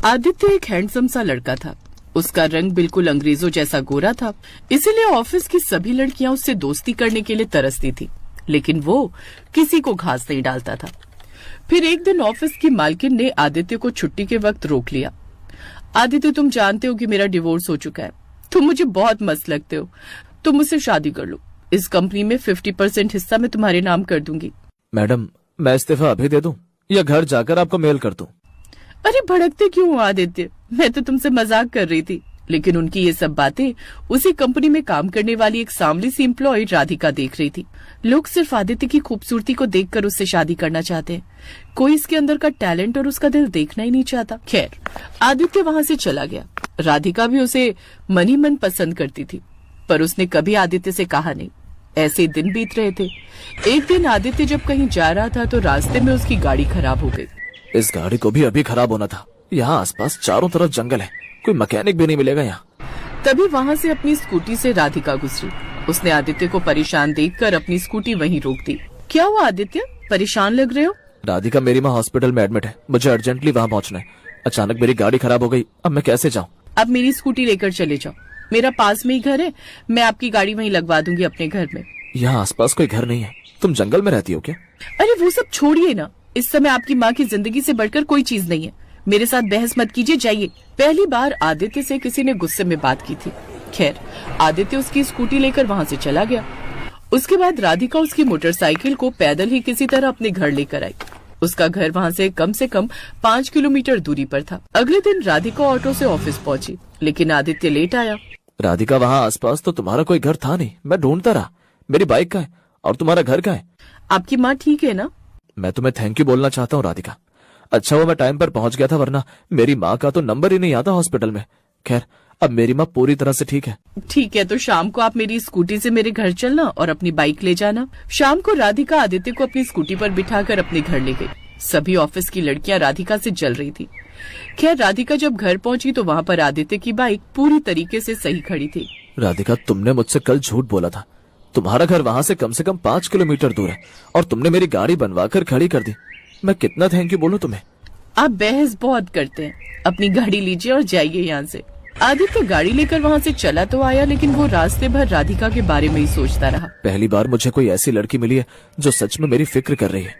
आदित्य एक हैंडसम सा लड़का था। उसका रंग बिल्कुल अंग्रेजों जैसा गोरा था, इसीलिए ऑफिस की सभी लड़कियां उससे दोस्ती करने के लिए तरसती थी, लेकिन वो किसी को घास नहीं डालता था। फिर एक दिन ऑफिस की मालकिन ने आदित्य को छुट्टी के वक्त रोक लिया। आदित्य, तुम जानते हो कि मेरा डिवोर्स हो चुका है। तुम मुझे बहुत मस्त लगते हो, तुम मुझसे शादी कर लो। इस कंपनी में 50% हिस्सा मैं तुम्हारे नाम कर दूंगी। मैडम, मैं इस्तीफा अभी दे दूं या घर जाकर आपको मेल कर दूं? अरे भड़कते क्यों हो आदित्य, मैं तो तुमसे मजाक कर रही थी। लेकिन उनकी ये सब बातें उसी कंपनी में काम करने वाली एक सांवली सी एम्प्लॉय राधिका देख रही थी। लोग सिर्फ आदित्य की खूबसूरती को देखकर उससे शादी करना चाहते हैं, कोई इसके अंदर का टैलेंट और उसका दिल देखना ही नहीं चाहता। खैर, आदित्य वहाँ से चला गया। राधिका भी उसे मन ही मन पसंद करती थी, पर उसने कभी आदित्य से कहा नहीं। ऐसे दिन बीत रहे थे। एक दिन आदित्य जब कहीं जा रहा था तो रास्ते में उसकी गाड़ी खराब हो गई। इस गाड़ी को भी अभी खराब होना था। यहाँ आसपास चारों तरफ जंगल है, कोई मैकेनिक भी नहीं मिलेगा यहाँ। तभी वहाँ से अपनी स्कूटी से राधिका गुजरी। उसने आदित्य को परेशान देखकर अपनी स्कूटी वहीं रोक दी। क्या हुआ आदित्य, परेशान लग रहे हो? राधिका, मेरी माँ हॉस्पिटल में एडमिट है, मुझे अर्जेंटली वहाँ पहुँचना है। अचानक मेरी गाड़ी खराब हो गई, अब मैं कैसे जाऊँ? अब मेरी स्कूटी लेकर चले जाओ, मेरा पास में ही घर है, मैं आपकी गाड़ी वहीं लगवा दूंगी अपने घर में। यहाँ आसपास कोई घर नहीं है। तुम जंगल में रहती हो क्या? अरे वो सब छोड़िए ना, इस समय आपकी माँ की जिंदगी से बढ़कर कोई चीज नहीं है। मेरे साथ बहस मत कीजिए, जाइए। पहली बार आदित्य से किसी ने गुस्से में बात की थी। खैर, आदित्य उसकी स्कूटी लेकर वहाँ से चला गया। उसके बाद राधिका उसकी मोटरसाइकिल को पैदल ही किसी तरह अपने घर लेकर आई। उसका घर वहाँ से कम 5 किलोमीटर दूरी पर था। अगले दिन राधिका ऑटो से ऑफिस पहुंची, लेकिन आदित्य लेट आया। राधिका, वहाँ आसपास तो तुम्हारा कोई घर था नहीं, मैं ढूंढता रहा। मेरी बाइक कहाँ है और तुम्हारा घर कहाँ है? आपकी माँ ठीक है ना? मैं तुम्हें थैंक यू बोलना चाहता हूँ राधिका। अच्छा हुआ मैं टाइम पर पहुंच गया था, वरना मेरी माँ का तो नंबर ही नहीं आता हॉस्पिटल में। खैर, अब मेरी माँ पूरी तरह से ठीक है। ठीक है, तो शाम को आप मेरी स्कूटी से मेरे घर चलना और अपनी बाइक ले जाना। शाम को राधिका आदित्य को अपनी स्कूटी पर बिठाकर अपने घर ले गई। सभी ऑफिस की लड़कियां राधिका से जल रही थी। खैर, राधिका जब घर पहुंची तो वहाँ पर आदित्य की बाइक पूरी तरीके से सही खड़ी थी। राधिका, तुमने मुझसे कल झूठ बोला था। तुम्हारा घर वहाँ से कम 5 किलोमीटर दूर है और तुमने मेरी गाड़ी बनवा कर खड़ी कर दी। मैं कितना थैंक यू बोलूं तुम्हें? आप बहस बहुत करते हैं, अपनी गाड़ी लीजिए और जाइए यहाँ से। आदित्य गाड़ी लेकर वहाँ से चला तो आया, लेकिन वो रास्ते भर राधिका के बारे में ही सोचता रहा। पहली बार मुझे कोई ऐसी लड़की मिली है जो सच में मेरी फिक्र कर रही है।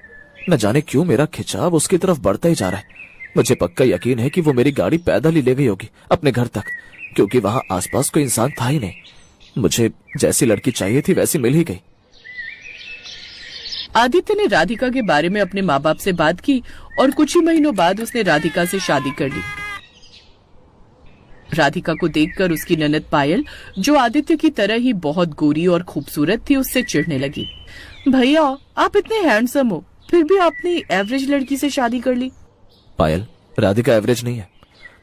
न जाने क्यों मेरा खिंचाव उसकी तरफ बढ़ता ही जा रहा है। मुझे पक्का यकीन है कि वो मेरी गाड़ी पैदल ही ले गई होगी अपने घर तक, क्योंकि वहाँ आसपास कोई इंसान था ही नहीं। मुझे जैसी लड़की चाहिए थी वैसी मिल ही गई। आदित्य ने राधिका के बारे में अपने माँ बाप से बात की और कुछ ही महीनों बाद उसने राधिका से शादी कर ली। राधिका को देखकर उसकी ननद पायल, जो आदित्य की तरह ही बहुत गोरी और खूबसूरत थी, उससे चिढ़ने लगी। भैया, आप इतने हैंडसम हो, फिर भी आपने एवरेज लड़की से शादी कर ली। पायल, राधिका एवरेज नहीं है।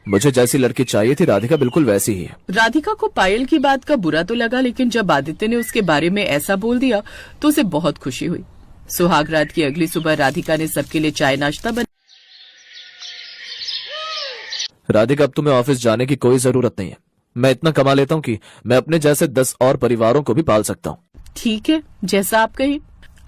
मुझे जैसी लड़की चाहिए थी राधिका बिल्कुल वैसी ही है। राधिका को पायल की बात का बुरा तो लगा, लेकिन जब आदित्य ने उसके बारे में ऐसा बोल दिया तो उसे बहुत खुशी हुई। सुहाग रात की अगली सुबह राधिका ने सबके लिए चाय नाश्ता बना। राधिका, अब तुम्हें ऑफिस जाने की कोई जरूरत नहीं है। मैं इतना कमा लेता हूँ कि मैं अपने जैसे 10 और परिवारों को भी पाल सकता हूँ। ठीक है, जैसा आप कहें।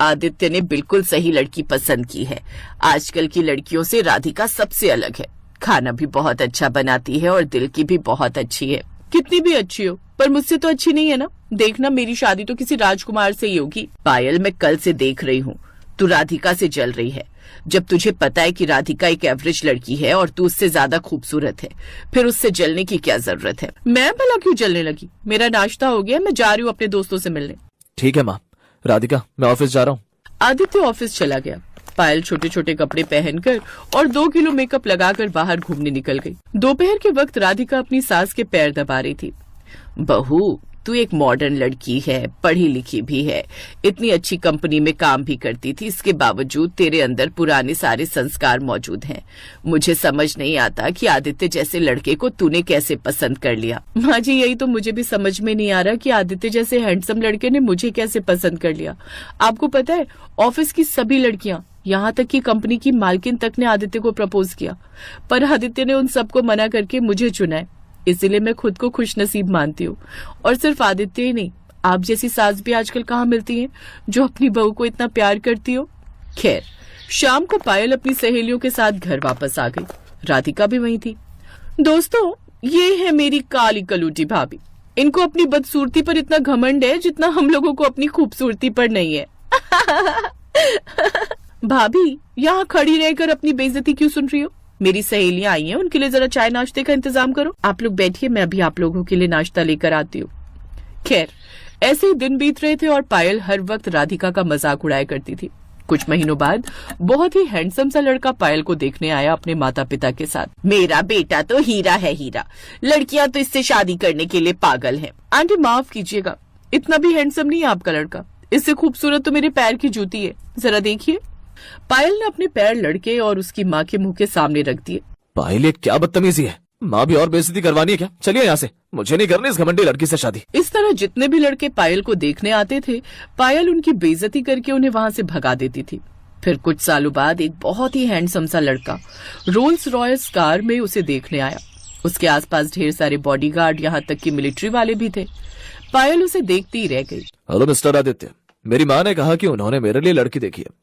आदित्य ने बिल्कुल सही लड़की पसंद की है। आजकल की लड़कियों से राधिका सबसे अलग है। खाना भी बहुत अच्छा बनाती है और दिल की भी बहुत अच्छी है। कितनी भी अच्छी हो, पर मुझसे तो अच्छी नहीं है ना। देखना, मेरी शादी तो किसी राजकुमार से ही होगी। पायल, मैं कल से देख रही हूँ तू राधिका से जल रही है। जब तुझे पता है कि राधिका एक एवरेज लड़की है और तू उससे ज्यादा खूबसूरत है, फिर उससे जलने की क्या जरूरत है? मैं भला क्यों जलने लगी? मेरा नाश्ता हो गया, मैं जा रही हूँ अपने दोस्तों से मिलने। ठीक है माँ। राधिका, मैं ऑफिस जा रहा हूँ। आदित्य ऑफिस चला गया। पायल छोटे छोटे कपड़े पहनकर और 2 किलो मेकअप लगाकर बाहर घूमने निकल गई। दोपहर के वक्त राधिका अपनी सास के पैर दबा रही थी। बहू, तू एक मॉडर्न लड़की है, पढ़ी लिखी भी है, इतनी अच्छी कंपनी में काम भी करती थी, इसके बावजूद तेरे अंदर पुराने सारे संस्कार मौजूद हैं। मुझे समझ नहीं आता कि आदित्य जैसे लड़के को तूने कैसे पसंद कर लिया। माँ जी, यही तो मुझे भी समझ में नहीं आ रहा कि आदित्य जैसे हैंडसम लड़के ने मुझे कैसे पसंद कर लिया। आपको पता है, ऑफिस की सभी लड़कियां, यहाँ तक कि कंपनी की मालकिन तक ने आदित्य को प्रपोज किया, पर आदित्य ने उन सबको मना करके मुझे चुना है। इसीलिए मैं खुद को खुशनसीब मानती हूँ। और सिर्फ आदित्य ही नहीं, आप जैसी सास भी आजकल कहाँ मिलती है जो अपनी बहू को इतना प्यार करती हो। खैर, शाम को पायल अपनी सहेलियों के साथ घर वापस आ गई। राधिका भी वहीं थी। दोस्तों, ये है मेरी काली कलूटी भाभी। इनको अपनी बदसूरती पर इतना घमंड है जितना हम लोगों को अपनी खूबसूरती पर नहीं है। भाभी, यहाँ खड़ी रहकर अपनी बेइज्जती क्यों सुन रही हो? मेरी सहेलियां आई हैं, उनके लिए जरा चाय नाश्ते का इंतजाम करो। आप लोग बैठिए, मैं अभी आप लोगों के लिए नाश्ता लेकर आती हूँ। खैर, ऐसे ही दिन बीत रहे थे और पायल हर वक्त राधिका का मजाक उड़ाया करती थी। कुछ महीनों बाद बहुत ही हैंडसम सा लड़का पायल को देखने आया अपने माता पिता के साथ। मेरा बेटा तो हीरा है हीरा, लड़कियां तो इससे शादी करने के लिए पागल हैं। आंटी माफ कीजिएगा, इतना भी हैंडसम नहीं है आपका लड़का, इससे खूबसूरत तो मेरे पैर की जूती है, जरा देखिए। पायल ने अपने पैर लड़के और उसकी माँ के मुंह के सामने रख दिए। पायल, ये क्या बदतमीजी है? माँ भी और बेइज्जती करवानी है क्या? चलिए यहाँ से, मुझे नहीं करनी इस घमंडी लड़की से शादी। इस तरह जितने भी लड़के पायल को देखने आते थे, पायल उनकी बेइज्जती करके उन्हें वहाँ से भगा देती थी। फिर कुछ सालों बाद एक बहुत ही हैंडसम सा लड़का रोल्स रॉयस कार में उसे देखने आया। उसके आसपास ढेर सारे बॉडीगार्ड, यहाँ तक कि मिलिट्री वाले भी थे। पायल उसे देखती ही रह गई। हेलो मिस्टर आदित्य, मेरी माँ ने कहा कि उन्होंने मेरे लिए लड़की देखी है,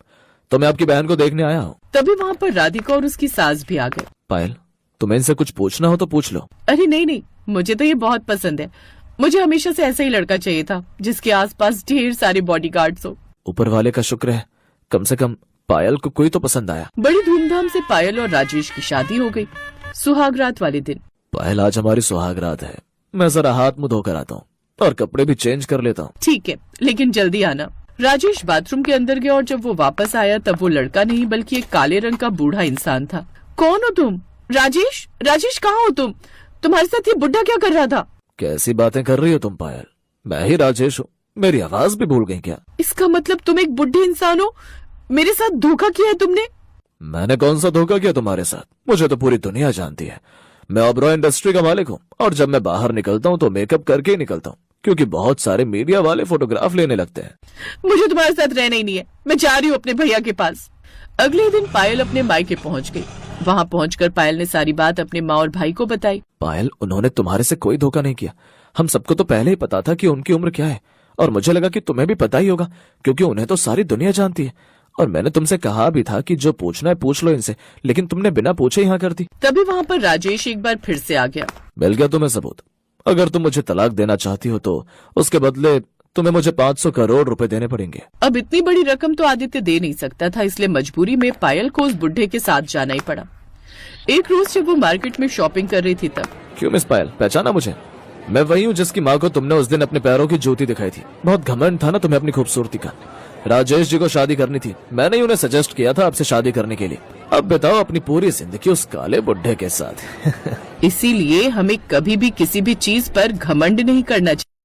तो मैं आपकी बहन को देखने आया हूँ। तभी वहाँ पर राधिका और उसकी सास भी आ गए। पायल, तुम्हें इनसे कुछ पूछना हो तो पूछ लो। अरे नहीं, मुझे तो ये बहुत पसंद है। मुझे हमेशा से ऐसा ही लड़का चाहिए था जिसके आसपास ढेर सारे बॉडीगार्ड्स हो। ऊपर वाले का शुक्र है, कम से कम पायल को कोई तो पसंद आया। बड़ी धूमधाम से पायल और राजेश की शादी हो गई, सुहागरात वाले दिन। पायल, आज हमारी सुहागरात है, मैं जरा हाथ मुंह धोकर आता हूँ और कपड़े भी चेंज कर लेता हूँ। ठीक है, लेकिन जल्दी आना। राजेश बाथरूम के अंदर गया और जब वो वापस आया तब वो लड़का नहीं बल्कि एक काले रंग का बूढ़ा इंसान था। कौन हो तुम? राजेश कहाँ हो तुम? तुम्हारे साथ ये बुढ़ा क्या कर रहा था? कैसी बातें कर रही हो तुम पायल? मैं ही राजेश हूँ, मेरी आवाज भी भूल गई क्या? इसका मतलब तुम एक बुढ़े इंसान हो? मेरे साथ धोखा किया है तुमने? मैंने कौन सा धोखा किया तुम्हारे साथ? मुझे तो पूरी दुनिया जानती है। मैं ओबरॉय इंडस्ट्री का मालिक हूँ और जब मैं बाहर निकलता हूँ तो मेकअप करके ही निकलता हूँ, क्योंकि बहुत सारे मीडिया वाले फोटोग्राफ लेने लगते हैं। मुझे तुम्हारे साथ रहना ही नहीं है, मैं जा रही हूँ अपने भैया के पास। अगले दिन पायल अपने मायके पहुँच गई। वहाँ पहुंचकर पायल ने सारी बात अपने माँ और भाई को बताई। पायल, उन्होंने तुम्हारे से कोई धोखा नहीं किया। हम सबको तो पहले ही पता था कि उनकी उम्र क्या है, और मुझे लगा कि तुम्हें भी पता ही होगा, क्योंकि उन्हें तो सारी दुनिया जानती है। और मैंने तुमसे कहा भी था कि जो पूछना है पूछ लो इनसे, लेकिन तुमने बिना पूछे यहाँ कर दी। तभी वहाँ पर राजेश एक बार फिर से आ गया। मिल गया तुम्हें सबूत? अगर तुम मुझे तलाक देना चाहती हो तो उसके बदले तुम्हें मुझे 500 करोड़ रुपए देने पड़ेंगे। अब इतनी बड़ी रकम तो आदित्य दे नहीं सकता था, इसलिए मजबूरी में पायल को उस बुढ़े के साथ जाना ही पड़ा। एक रोज जब वो मार्केट में शॉपिंग कर रही थी तब। क्यों मिस पायल, पहचाना मुझे? मैं वही हूँ जिसकी माँ को तुमने उस दिन अपने पैरों की जूती दिखाई थी। बहुत घमंड था ना तुम्हें अपनी खूबसूरती का। राजेश जी को शादी करनी थी, मैंने ही उन्हें सजेस्ट किया था आपसे शादी करने के लिए। अब बताओ अपनी पूरी जिंदगी उस काले बुढ़े के साथ। इसीलिए हमें कभी भी किसी भी चीज पर घमंड नहीं करना चाहिए।